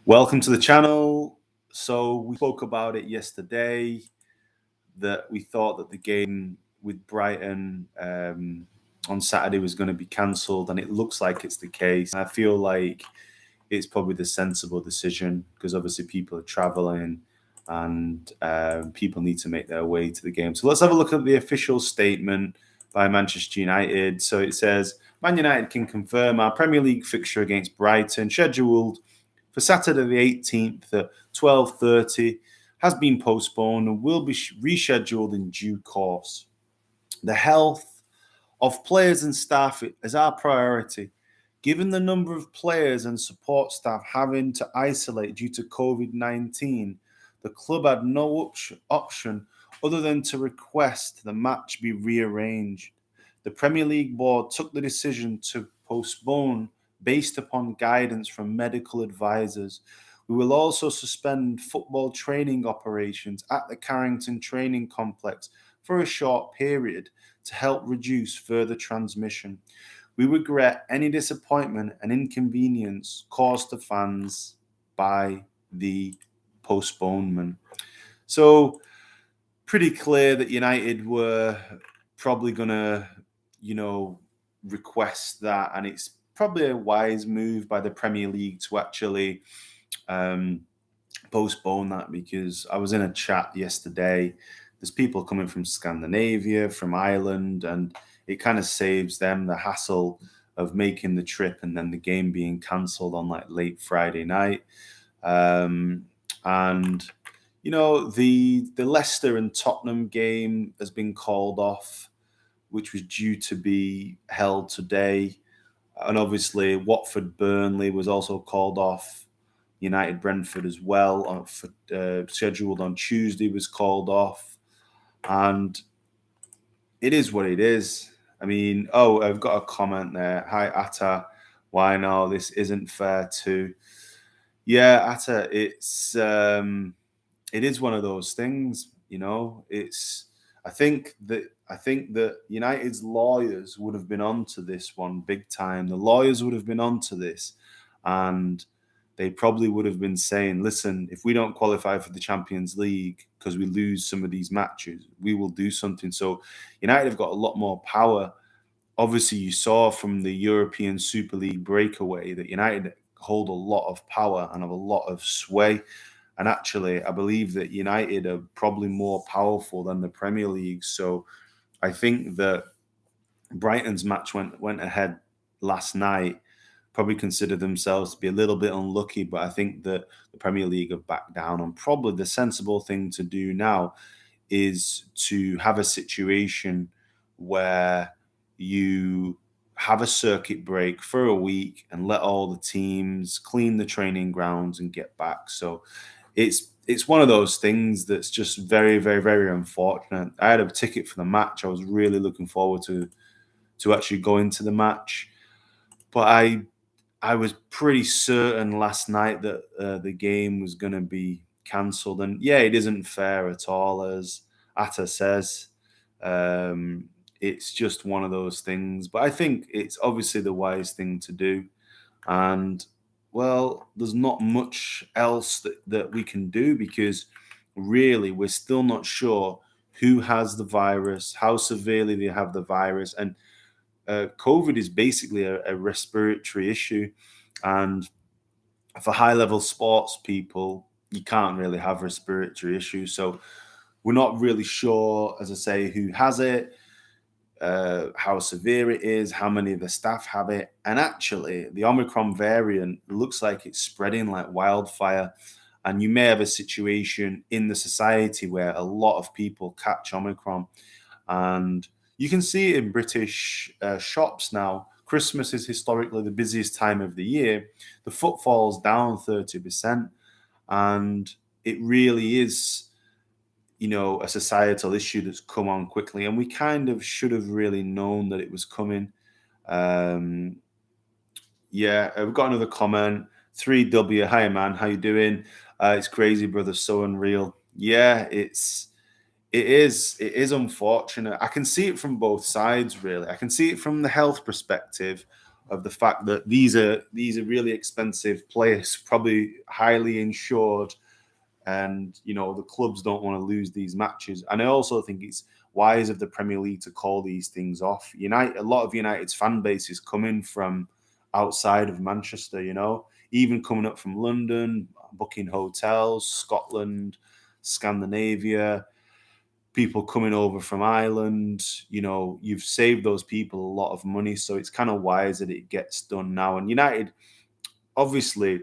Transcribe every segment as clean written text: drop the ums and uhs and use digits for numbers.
Welcome to the channel. So we spoke about it yesterday that we thought that the game with Brighton on Saturday was going to be cancelled, and it looks like it's the case. I feel like it's probably the sensible decision because obviously people are travelling and people need to make their way to the game. So let's have a look at the official statement by Manchester United. So it says, Man United can confirm our Premier League fixture against Brighton, scheduled for Saturday the 18th at 12:30, has been postponed and will be rescheduled in due course. The health of players and staff is our priority. Given the number of players and support staff having to isolate due to COVID-19, the club had no option other than to request the match be rearranged. The Premier League board took the decision to postpone based upon guidance from medical advisors. We will also suspend football training operations at the Carrington Training Complex for a short period to help reduce further transmission. We regret any disappointment and inconvenience caused to fans by the postponement. So, pretty clear that United were probably going to, request that, and it's probably a wise move by the Premier League to actually postpone that, because I was in a chat yesterday. There's people coming from Scandinavia, from Ireland, and it kind of saves them the hassle of making the trip and then the game being cancelled on like late Friday night. And the Leicester and Tottenham game has been called off, which was due to be held today. And obviously Watford Burnley was also called off. United Brentford as well, scheduled on Tuesday, was called off. And it is what it is. I mean, I've got a comment there. Hi, Atta. Why no? This isn't fair too. Yeah, Atta, it is one of those things, I think that United's lawyers would have been onto this one big time. The lawyers would have been onto this, and they probably would have been saying, listen, if we don't qualify for the Champions League because we lose some of these matches, we will do something. So United have got a lot more power. Obviously, you saw from the European Super League breakaway that United hold a lot of power and have a lot of sway. And actually, I believe that United are probably more powerful than the Premier League. So I think that Brighton's match went ahead last night, probably consider themselves to be a little bit unlucky, but I think that the Premier League have backed down. And probably the sensible thing to do now is to have a situation where you have a circuit break for a week and let all the teams clean the training grounds and get back. So it's one of those things that's just very, very, very unfortunate. I had a ticket for the match. I was really looking forward to actually going to the match, but I was pretty certain last night that the game was going to be cancelled. And yeah, it isn't fair at all, as Atta says. It's just one of those things. But I think it's obviously the wise thing to do. And, well, there's not much else that we can do, because really we're still not sure who has the virus, how severely they have the virus. And COVID is basically a respiratory issue. And for high-level sports people, you can't really have respiratory issues. So we're not really sure, as I say, who has it, how severe it is, how many of the staff have it. And actually, the Omicron variant looks like it's spreading like wildfire. And you may have a situation in the society where a lot of people catch Omicron. And you can see it in British shops now. Christmas is historically the busiest time of the year. The footfall's down 30%. And it really is, a societal issue that's come on quickly. And we kind of should have really known that it was coming. Yeah, we've got another comment. 3W, hi man, how you doing? It's crazy, brother, so unreal. Yeah, it is unfortunate. I can see it from both sides, really. I can see it from the health perspective of the fact that these are really expensive players, probably highly insured, and the clubs don't want to lose these matches. And I also think it's wise of the Premier League to call these things off. A lot of United's fan base is coming from outside of Manchester, even coming up from London, booking hotels, Scotland, Scandinavia, people coming over from Ireland. You've saved those people a lot of money, so it's kind of wise that it gets done now. And United, obviously,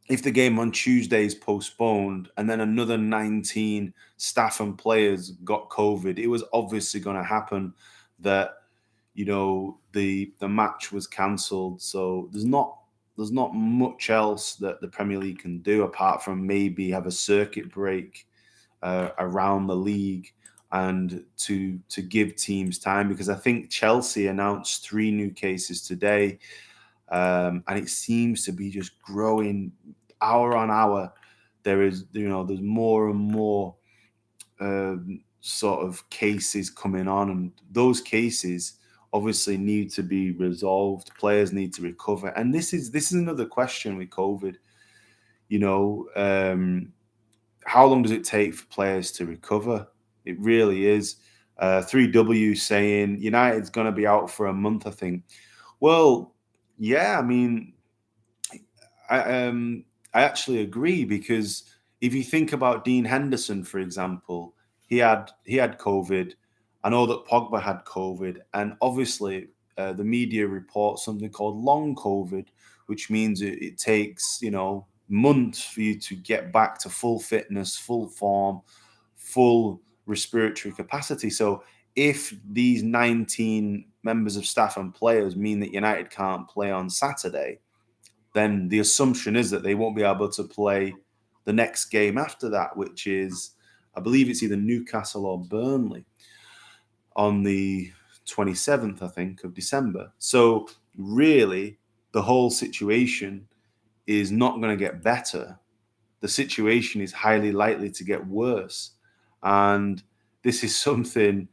if the game on Tuesday is postponed and then another 19 staff and players got COVID, it was obviously going to happen that the match was cancelled. So there's not much else that the Premier League can do apart from maybe have a circuit break around the league and to give teams time, because I think Chelsea announced 3 new cases today, and it seems to be just growing hour on hour. There's more and more sort of cases coming on, and those cases obviously need to be resolved. Players need to recover, and this is another question with COVID. How long does it take for players to recover? It really is. 3W saying United's going to be out for a month, I think. Well, yeah, I mean, I actually agree, because if you think about Dean Henderson, for example, he had COVID. I know that Pogba had COVID, and obviously the media reports something called long COVID, which means it takes months for you to get back to full fitness, full form, full respiratory capacity. So if these 19 members of staff and players mean that United can't play on Saturday, then the assumption is that they won't be able to play the next game after that, which is, I believe it's either Newcastle or Burnley on the 27th, I think, of December. So really, the whole situation is not going to get better. The situation is highly likely to get worse. And this is something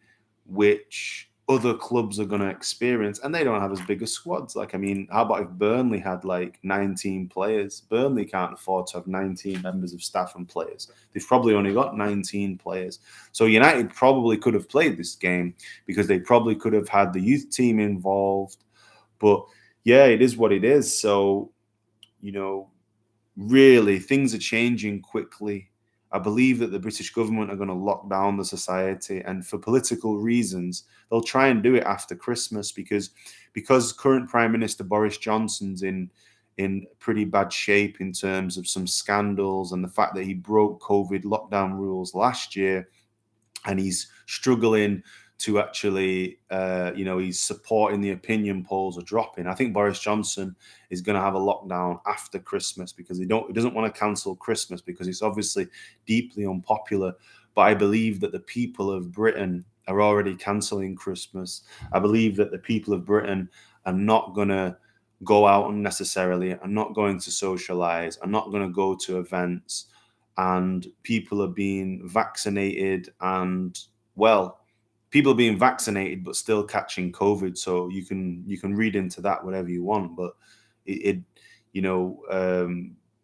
which other clubs are going to experience, and they don't have as big as squads. Like, I mean, how about if Burnley had like 19 players? Burnley can't afford to have 19 members of staff and players. They've probably only got 19 players. So United probably could have played this game, because they probably could have had the youth team involved. But yeah, it is what it is. So, really, things are changing quickly. I believe that the British government are going to lock down the society, and for political reasons, they'll try and do it after Christmas, because current Prime Minister Boris Johnson's in pretty bad shape in terms of some scandals and the fact that he broke COVID lockdown rules last year, and he's struggling to actually, he's supporting the opinion polls are dropping. I think Boris Johnson is going to have a lockdown after Christmas, because he doesn't want to cancel Christmas, because it's obviously deeply unpopular. But I believe that the people of Britain are already cancelling Christmas. I believe that the people of Britain are not going to go out unnecessarily, are not going to socialize, are not going to go to events, and people are being vaccinated, and people are being vaccinated but still catching COVID. So you can read into that whatever you want, but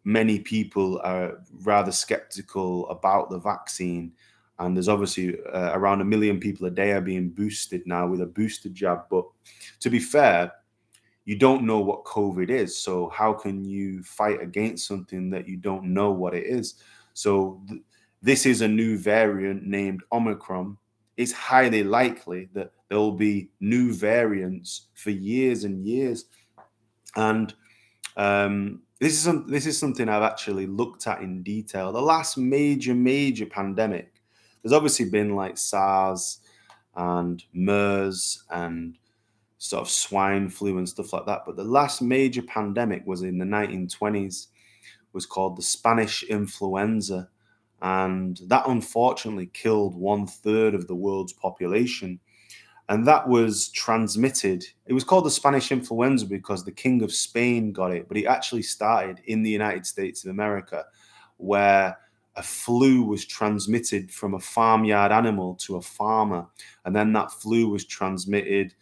many people are rather skeptical about the vaccine, and there's obviously around 1 million people a day are being boosted now with a booster jab. But to be fair, you don't know what COVID is, so how can you fight against something that you don't know what it is? So this is a new variant named Omicron. It's highly likely that there will be new variants for years and years. And this is something I've actually looked at in detail. The last major pandemic, there's obviously been like SARS and MERS and sort of swine flu and stuff like that. But the last major pandemic was in the 1920s, was called the Spanish influenza. And that unfortunately killed 1/3 of the world's population. And that was transmitted. It was called the Spanish influenza because the King of Spain got it, but it actually started in the United States of America, where a flu was transmitted from a farmyard animal to a farmer. And then that flu was transmitted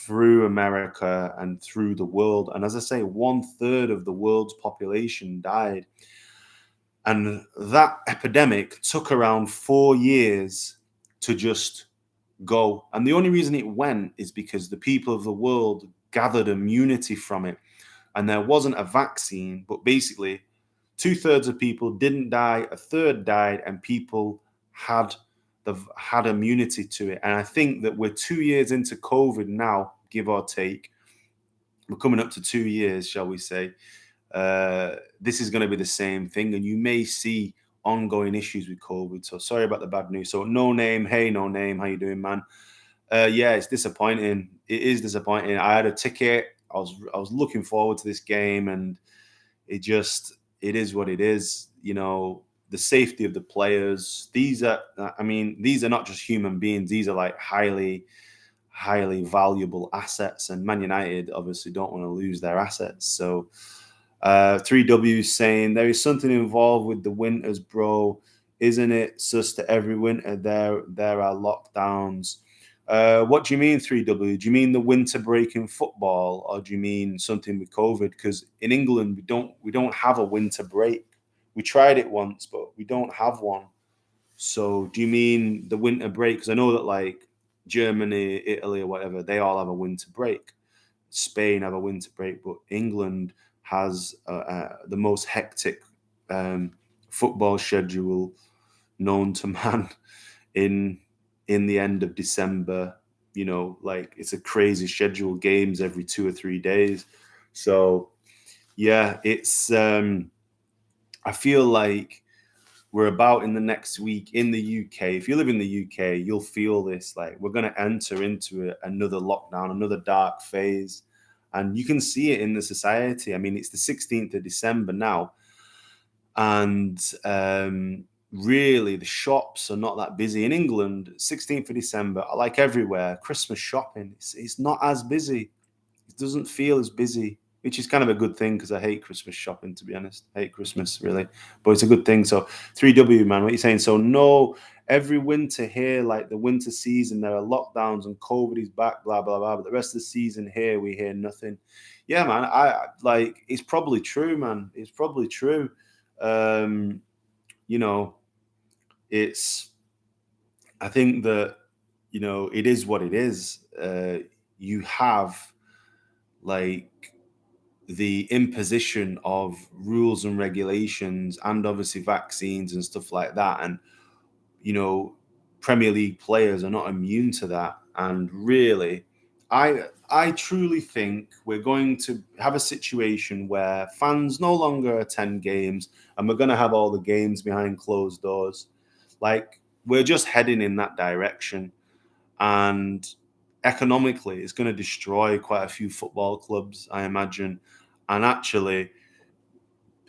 through America and through the world. And as I say, 1/3 of the world's population died. And that epidemic took around 4 years to just go. And the only reason it went is because the people of the world gathered immunity from it. And there wasn't a vaccine, but basically 2/3 of people didn't die, a third died, and people had had immunity to it. And I think that we're 2 years into COVID now, give or take. We're coming up to 2 years, shall we say. This is going to be the same thing, and you may see ongoing issues with COVID. So sorry about the bad news. So no name, hey, no name, how you doing, man? Yeah, it's disappointing. It is disappointing. I had a ticket. I was looking forward to this game, and it is what it is. You know, the safety of the players. These are not just human beings. These are like highly valuable assets, and Man United obviously don't want to lose their assets. So 3W saying there is something involved with the winters, bro, isn't it? Sus to every winter there are lockdowns. What do you mean 3W? Do you mean the winter break in football, or do you mean something with COVID? Because in England we don't have a winter break. We tried it once, but we don't have one. So do you mean the winter break? Because I know that like Germany, Italy, or whatever, they all have a winter break. Spain have a winter break, but England has the most hectic football schedule known to man in the end of December. You know, like it's a crazy schedule, games every 2 or 3 days. So yeah, it's I feel like we're about in the next week in the UK. If you live in the UK, you'll feel this. Like we're going to enter into another lockdown, another dark phase. And you can see it in the society. I mean, it's the 16th of December now. And really, the shops are not that busy. In England, 16th of December, like everywhere, Christmas shopping, it's not as busy. It doesn't feel as busy, which is kind of a good thing because I hate Christmas shopping, to be honest. I hate Christmas, really. But it's a good thing. So 3W, man, what are you saying? So no, every winter here, like the winter season, there are lockdowns and COVID is back, blah, blah, blah. But the rest of the season here, we hear nothing. Yeah, man, I like, it's probably true, man. It's probably true. You know, I think that, you know, it is what it is. You have like the imposition of rules and regulations and obviously vaccines and stuff like that. And, you know, Premier League players are not immune to that. And really, I truly think we're going to have a situation where fans no longer attend games and we're going to have all the games behind closed doors. Like, we're just heading in that direction. And economically, it's going to destroy quite a few football clubs, I imagine. And actually,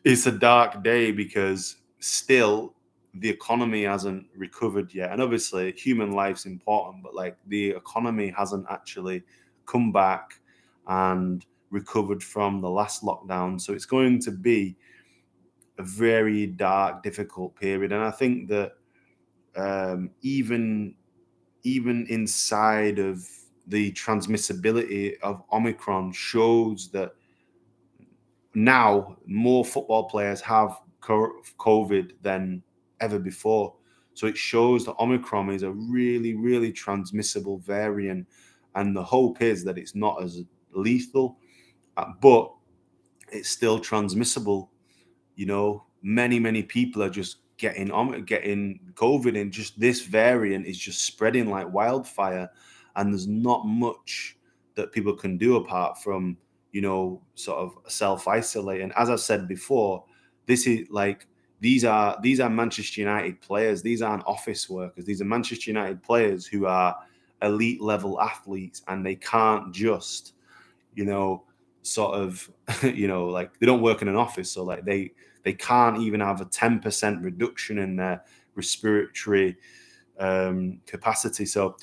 it's a dark day because still the economy hasn't recovered yet. And obviously, human life's important, but like the economy hasn't actually come back and recovered from the last lockdown. So it's going to be a very dark, difficult period. And I think that even inside of the transmissibility of Omicron shows that now more football players have COVID than ever before. So it shows that Omicron is a really, really transmissible variant. And the hope is that it's not as lethal, but it's still transmissible. You know, many people are just getting COVID, and just this variant is just spreading like wildfire. And there's not much that people can do apart from, you know, sort of self-isolate. And as I said before, this is like these are Manchester United players. These aren't office workers. These are Manchester United players who are elite level athletes, and they can't just, you know, sort of, you know, like they don't work in an office, so like they can't even have a 10% reduction in their respiratory capacity. So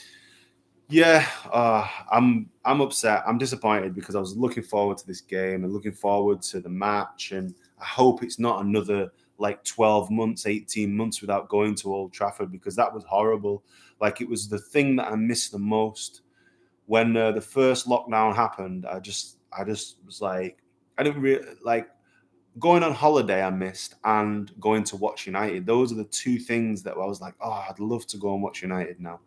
yeah, I'm upset. I'm disappointed because I was looking forward to this game and looking forward to the match, and I hope it's not another like 12 months, 18 months without going to Old Trafford, because that was horrible. Like, it was the thing that I missed the most. when the first lockdown happened, I just was like, I didn't really like going on holiday. I missed, and going to watch United. Those are the two things that I was like, oh, I'd love to go and watch United now.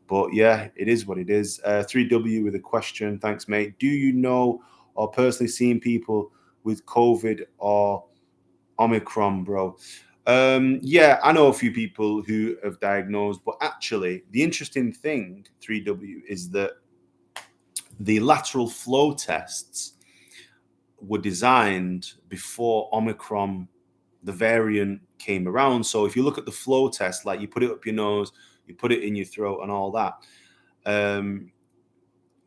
But yeah, it is what it is. 3W with a question. Thanks, mate. Do you know or personally seen people with COVID or Omicron, bro? Yeah, I know a few people who have diagnosed, but actually, the interesting thing, 3W, is that the lateral flow tests were designed before Omicron, the variant, came around. So if you look at the flow test, like you put it up your nose, you put it in your throat, and all that. Um,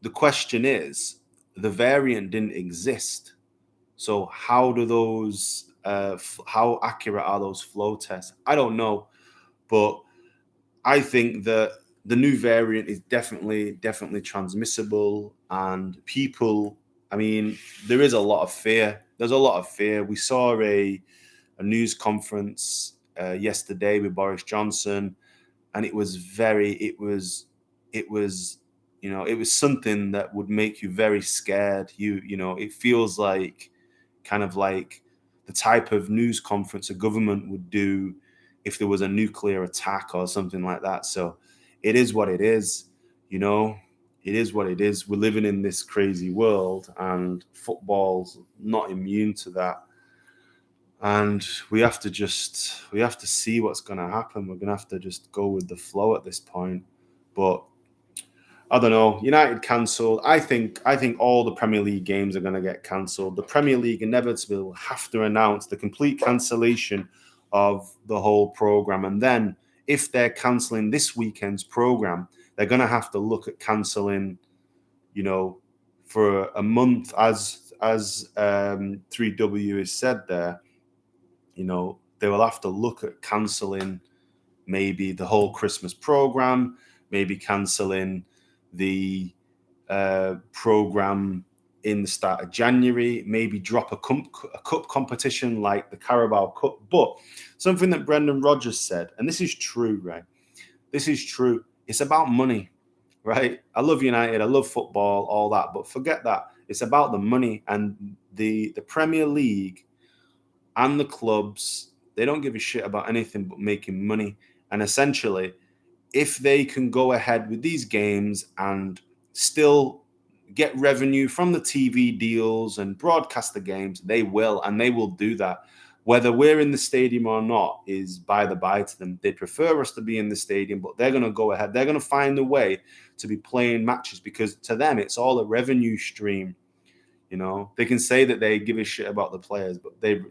the question is, the variant didn't exist. So how do those? How accurate are those flow tests? I don't know, but I think that the new variant is definitely transmissible, and people. I mean, there is a lot of fear. There's a lot of fear. We saw a news conference yesterday with Boris Johnson, and it was it was it was something that would make you very scared. It feels like kind of like the type of news conference a government would do if there was a nuclear attack or something like that. So it is what it is. you know it is what it is. We're living in this crazy world, and football's not immune to that. And we have to see what's going to happen. We're going to have to just go with the flow at this point. But I don't know. United cancelled. I think all the Premier League games are going to get cancelled. The Premier League inevitably will have to announce the complete cancellation of the whole program, and then if they're cancelling this weekend's program, they're going to have to look at cancelling, you know, for a month, as 3W has said there. They will have to look at cancelling maybe the whole Christmas program, maybe cancelling the program in the start of January, maybe drop a cup competition like the Carabao Cup. But something that Brendan Rodgers said, and this is true, right? This is true. It's about money, right? I love United, I love football, all that, but forget that. It's about the money, and the Premier League and the clubs. They don't give a shit about anything but making money. And essentially, if they can go ahead with these games and still get revenue from the TV deals and broadcast the games, they will, and they will do that. Whether we're in the stadium or not is by the by to them. They prefer us to be in the stadium, but they're going to go ahead. They're going to find a way to be playing matches, because to them, it's all a revenue stream. They can say that they give a shit about the players, but they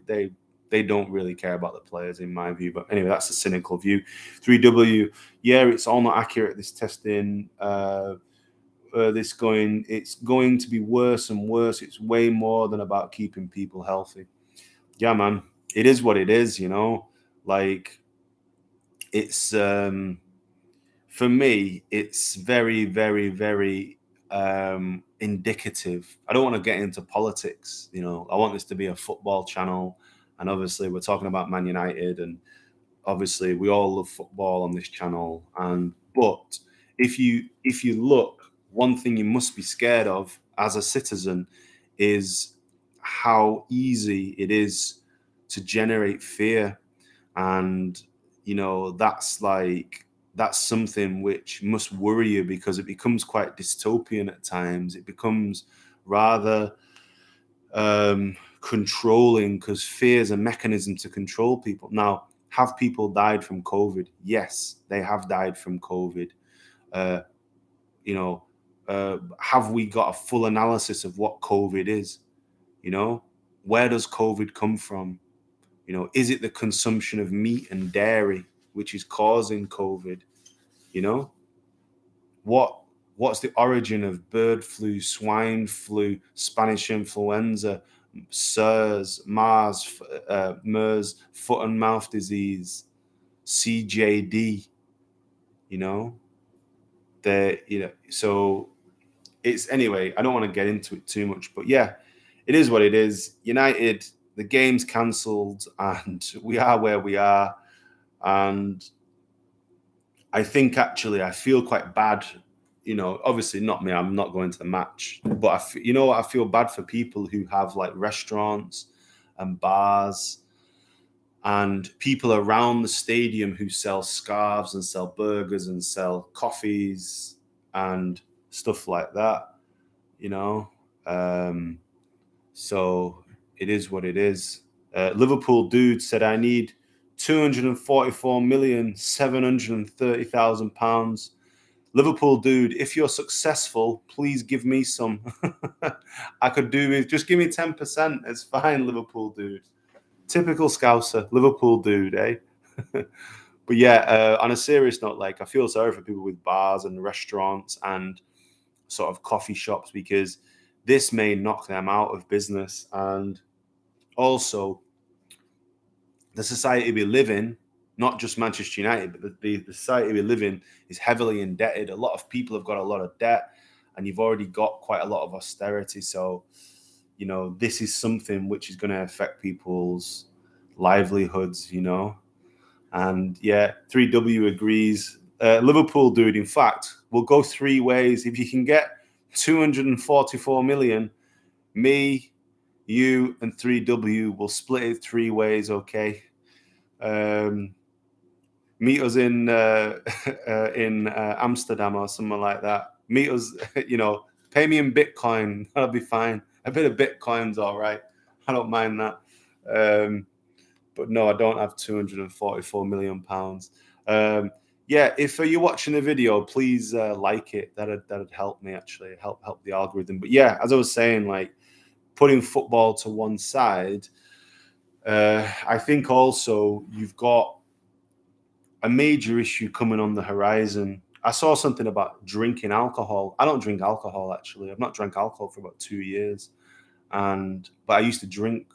don't really care about the players, in my view. But anyway, that's a cynical view. 3W, yeah, it's all not accurate, this testing. It's going to be worse and worse. It's way more than about keeping people healthy. Yeah, man, it is what it is. Like, it's for me, it's very, very, very indicative. I don't want to get into politics. I want this to be a football channel, and obviously we're talking about Man United, and obviously we all love football on this channel. But if you look, one thing you must be scared of as a citizen is how easy it is to generate fear. And that's something which must worry you, because it becomes quite dystopian at times. It becomes rather controlling, because fear is a mechanism to control people. Now, have people died from COVID? Yes, they have died from COVID. Uh, have we got a full analysis of what COVID is? Where does COVID come from? Is it the consumption of meat and dairy which is causing COVID? You know, what's the origin of bird flu, swine flu, Spanish influenza, SARS, MERS, foot and mouth disease, CJD? You know, so it's, anyway, I don't want to get into it too much, but yeah, it is what it is. United, the game's cancelled, and we are where we are. And I think, actually, I feel quite bad obviously not me. I'm not going to the match, but you know what? I feel bad for people who have like restaurants and bars and people around the stadium who sell scarves and sell burgers and sell coffees and stuff like that, you know. So it is what it is. Liverpool dude said, I need £244,730,000. Liverpool dude, if you're successful, please give me some. I could do with just give me 10%. It's fine, Liverpool dude. Typical Scouser, Liverpool dude, eh? But yeah, on a serious note, like I feel sorry for people with bars and restaurants and sort of coffee shops because this may knock them out of business. And also, the society we live in, not just Manchester United, but the society we live in is heavily indebted. A lot of people have got a lot of debt, and you've already got quite a lot of austerity. So, this is something which is going to affect people's livelihoods, And yeah, 3W agrees. Liverpool dude, in fact, will go three ways. If you can get 244 million, me, you, and 3W will split it three ways, okay? Meet us in Amsterdam or something like that. Meet us, pay me in Bitcoin. That'll be fine. A bit of Bitcoin's all right. I don't mind that. But no, I don't have 244 million pounds. Yeah, if you're watching the video, please like it. That'd help me actually, help the algorithm. But yeah, as I was saying, like putting football to one side, I think also you've got a major issue coming on the horizon. I saw something about drinking alcohol. I don't drink alcohol actually. I've not drank alcohol for about 2 years, but I used to drink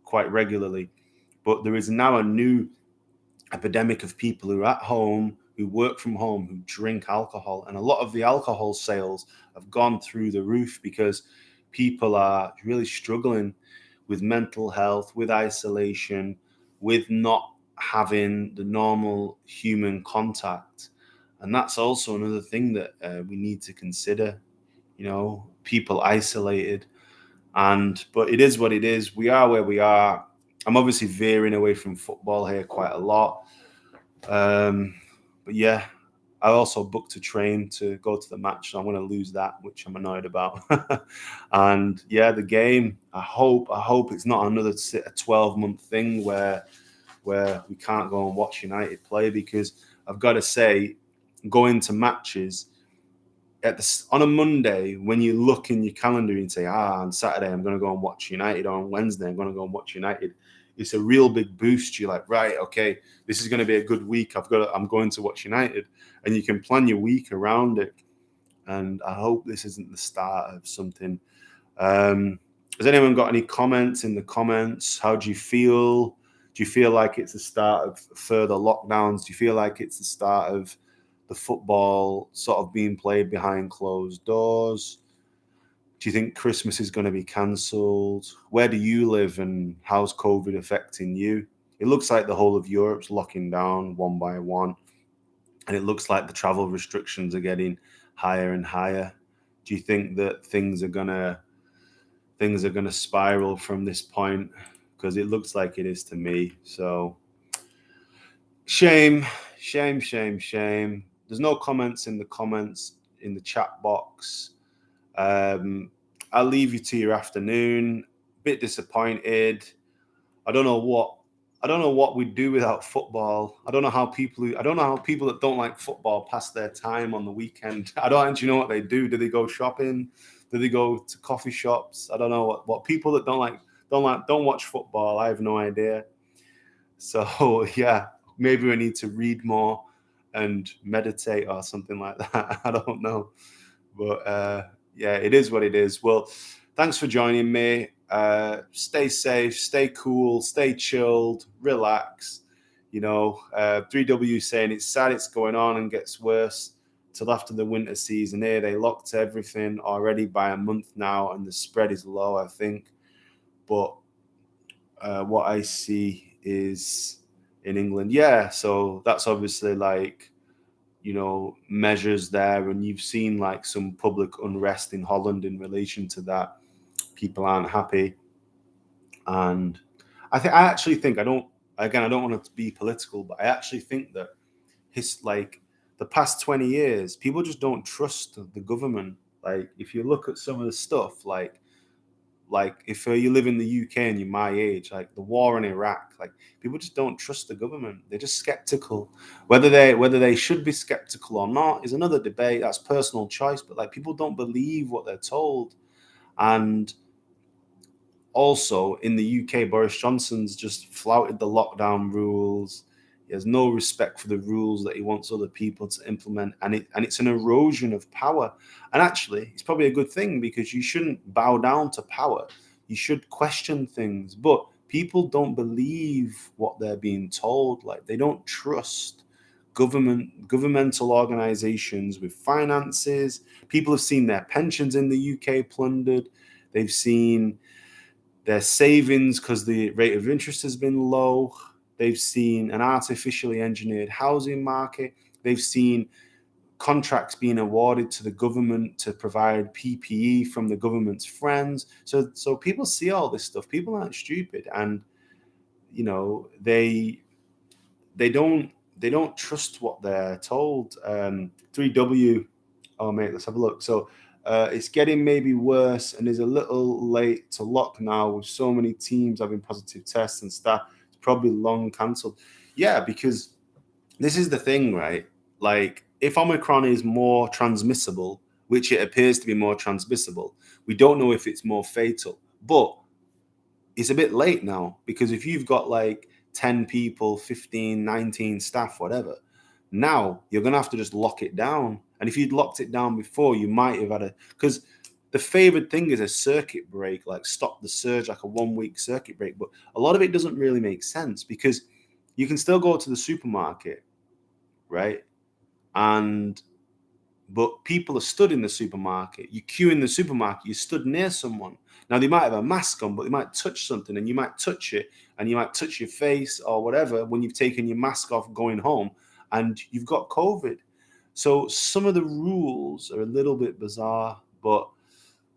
quite regularly. But there is now a new epidemic of people who are at home, who work from home, who drink alcohol. And a lot of the alcohol sales have gone through the roof because people are really struggling with mental health, with isolation, with not having the normal human contact. And that's also another thing that we need to consider, people isolated. But it is what it is. We are where we are. I'm obviously veering away from football here quite a lot. But yeah, I also booked a train to go to the match, so I'm going to lose that, which I'm annoyed about. And yeah, the game. I hope it's not another 12-month thing where we can't go and watch United play, because I've got to say, going to matches on a Monday, when you look in your calendar and say, on Saturday I'm going to go and watch United, or on Wednesday I'm going to go and watch United, it's a real big boost. You're like, right, okay, this is going to be a good week. I'm going to watch United, and you can plan your week around it. And I hope this isn't the start of something. Has anyone got any comments in the comments? How do you feel? Do you feel like it's the start of further lockdowns? Do you feel like it's the start of the football sort of being played behind closed doors? Do you think Christmas is going to be cancelled? Where do you live, and how's COVID affecting you? It looks like the whole of Europe's locking down one by one, and it looks like the travel restrictions are getting higher and higher. Do you think that things are gonna spiral from this point? Because it looks like it is to me. So shame. There's no comments in the chat box. I'll leave you to your afternoon. Bit disappointed. I don't know what we'd do without football. I don't know how people that don't like football pass their time on the weekend. I don't actually know what they do. Do they go shopping? Do they go to coffee shops? I don't know what people that don't watch football. I have no idea. So yeah, maybe we need to read more and meditate or something like that. I don't know. But yeah, it is what it is. Well, thanks for joining me. Stay safe, stay cool, stay chilled, relax. 3W saying it's sad it's going on and gets worse till after the winter season here. They locked everything already by a month now, and the spread is low, I think. But what I see is in England, yeah. So that's obviously like measures there, and you've seen like some public unrest in Holland in relation to that. People aren't happy, and I actually think, I don't want it to be political, but I actually think that like the past 20 years, people just don't trust the government. Like if you look at some of the stuff, like if you live in the UK and you're my age, like the war in Iraq, like people just don't trust the government. They're just skeptical. Whether they should be skeptical or not is another debate. That's personal choice. But like people don't believe what they're told. And also in the UK, Boris Johnson's just flouted the lockdown rules. He has no respect for the rules that he wants other people to implement, and it's an erosion of power. And actually, it's probably a good thing, because you shouldn't bow down to power. You should question things, but people don't believe what they're being told. Like they don't trust governmental organizations with finances. People have seen their pensions in the UK plundered. They've seen their savings because the rate of interest has been low. They've seen an artificially engineered housing market. They've seen contracts being awarded to the government to provide PPE from the government's friends. So people see all this stuff. People aren't stupid, and they don't trust what they're told. 3W. Oh mate, let's have a look. So it's getting maybe worse and is a little late to lock now, with so many teams having positive tests and staff. It's probably long cancelled. Yeah, because this is the thing, right? Like if Omicron is more transmissible, which it appears to be more transmissible, we don't know if it's more fatal. But it's a bit late now, because if you've got like 10 people, 15, 19 staff, whatever, now you're going to have to just lock it down. And if you'd locked it down before, you might have had because the favored thing is a circuit break, like stop the surge, like a 1 week circuit break. But a lot of it doesn't really make sense, because you can still go to the supermarket, right? But people are stood in the supermarket. You queue in the supermarket, you stood near someone. Now they might have a mask on, but they might touch something, and you might touch it, and you might touch your face or whatever when you've taken your mask off going home, and you've got COVID. So some of the rules are a little bit bizarre, but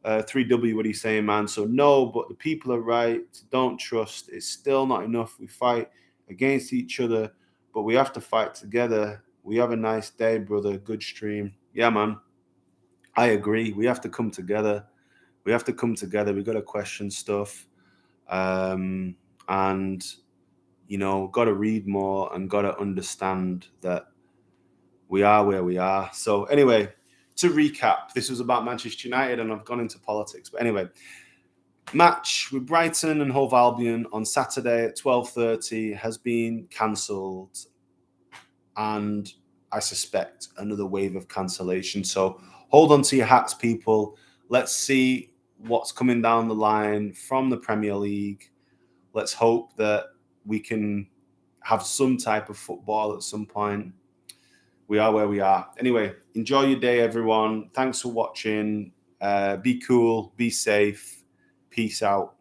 3W, what are you saying, man? So no, but the people are right. Don't trust. It's still not enough. We fight against each other, but we have to fight together. We have a nice day, brother. Good stream. Yeah, man. I agree. We have to come together. We have to come together. We got to question stuff, and got to read more and got to understand that we are where we are. So anyway, to recap, this was about Manchester United, and I've gone into politics. But anyway, match with Brighton and Hove Albion on Saturday at 12:30 has been cancelled, and I suspect another wave of cancellation. So hold on to your hats, people. Let's see what's coming down the line from the Premier League. Let's hope that we can have some type of football at some point. We are where we are. Anyway, enjoy your day, everyone. Thanks for watching. Be cool, be safe. Peace out.